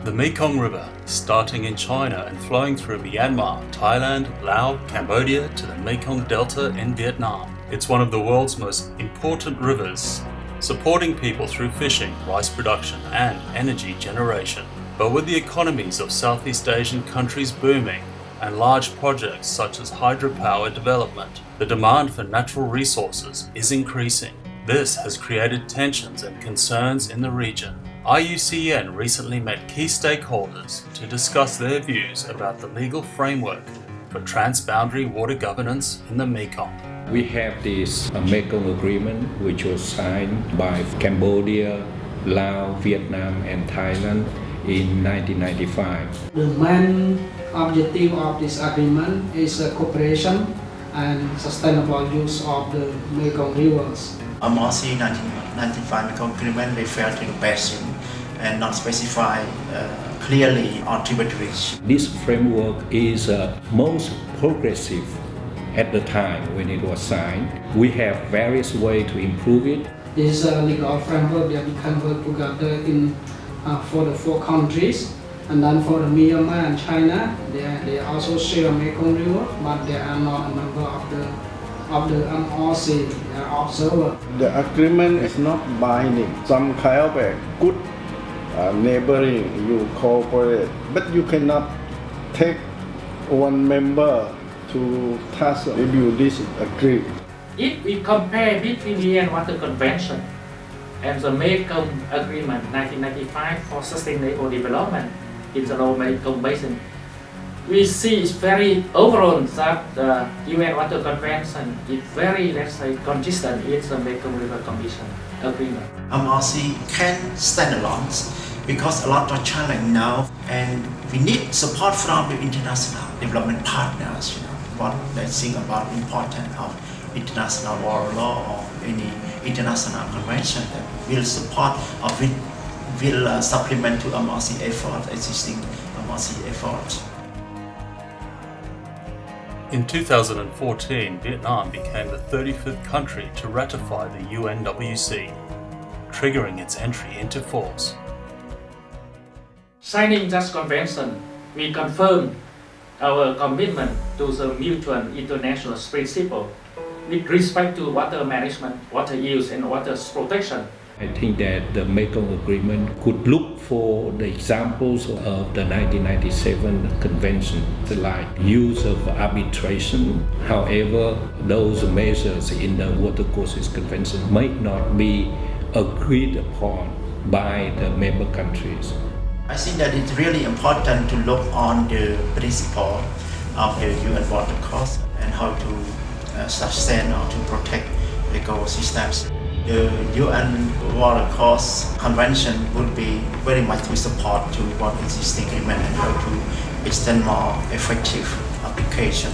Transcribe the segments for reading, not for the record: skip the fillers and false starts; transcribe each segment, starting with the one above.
The Mekong River, starting in China and flowing through Myanmar, Thailand, Laos, Cambodia to the Mekong Delta in Vietnam. It's one of the world's most important rivers, supporting people through fishing, rice production and energy generation. But with the economies of Southeast Asian countries booming and large projects such as hydropower development, the demand for natural resources is increasing. This has created tensions and concerns in the region. IUCN recently met key stakeholders to discuss their views about the legal framework for transboundary water governance in the Mekong. We have this Mekong Agreement which was signed by Cambodia, Lao, Vietnam and Thailand in 1995. The main objective of this agreement is cooperation and sustainable use of the Mekong rivers. MRC 1995 Mekong Agreement refers to the basin and not specify clearly on tributaries. This framework is most progressive at the time when it was signed. We have various ways to improve it. This legal framework that we can work together in for the four countries, and then for the Myanmar and China, they also share Mekong River, but they are not a member of the MRC observer. The agreement is not binding. Some kind of a good neighboring, you cooperate, but you cannot take one member to task if you disagree. If we compare between the UN Water Convention and the Mekong Agreement 1995 for Sustainable Development in the Lower Mekong Basin, we see it's very overall that the UN Water Convention is very, let's say, consistent with the Mekong River Commission Agreement. MRC can stand alone because a lot of challenge now, and we need support from the international development partners. What they think about importance of international water law or any international convention that will support or will supplement to MRC effort, existing MRC efforts. In 2014, Vietnam became the 35th country to ratify the UNWC, triggering its entry into force. Signing this convention, we confirm our commitment to the mutual international principle with respect to water management, water use and water protection. I think that the Mekong Agreement could look for the examples of the 1997 Convention, like use of arbitration. However, those measures in the Water Courses Convention might not be agreed upon by the member countries. I think that it's really important to look on the principle of the UN Water Course and how to sustain or to protect ecosystems. The UN Water Course Convention would be very much to support to what existing agreement and how to extend more effective application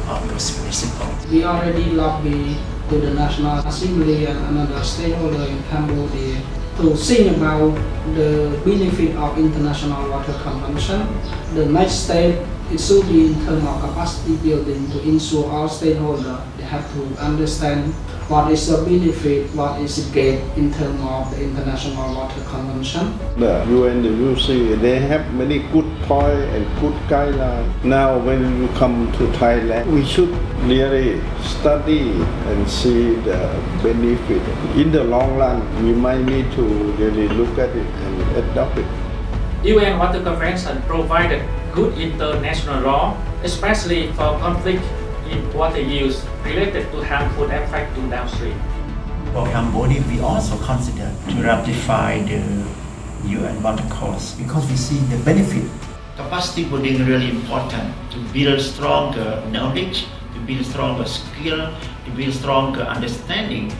of those principles. We already lobby to the National Assembly and another stakeholder in Cambodia to think about the benefit of International Water Convention. The next step, it should be in terms of capacity building to ensure all stakeholders they have to understand what is the benefit, what is the gain in terms of the International Water Convention. The UNWC, they have many good points and good guidelines. Now when you come to Thailand, we should really study and see the benefit. In the long run, we might need to really look at it and adopt it. UN Water Convention provided good international law, especially for conflict in water use related to harmful effect to downstream. For Cambodia, we also consider to ratify the UN Water Course because we see the benefit. Capacity building is really important to build stronger knowledge, to build stronger skill, to build stronger understanding.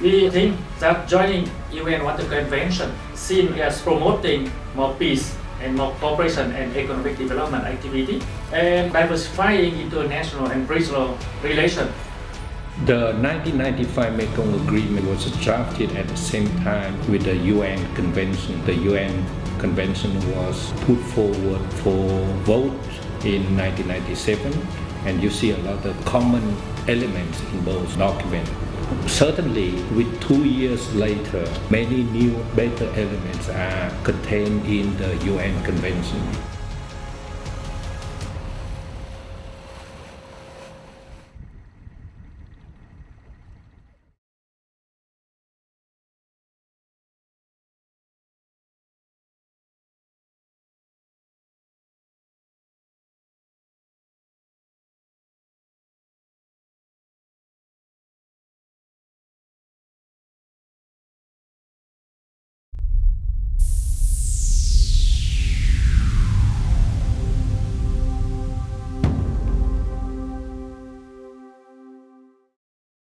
We think that joining UN Water Convention seen as promoting more peace and more cooperation and economic development activity and diversifying international and regional relations. The 1995 Mekong Agreement was drafted at the same time with the UN Convention. The UN Convention was put forward for vote in 1997, and you see a lot of common elements in both documents. Certainly, with 2 years later, many new better elements are contained in the UN Convention.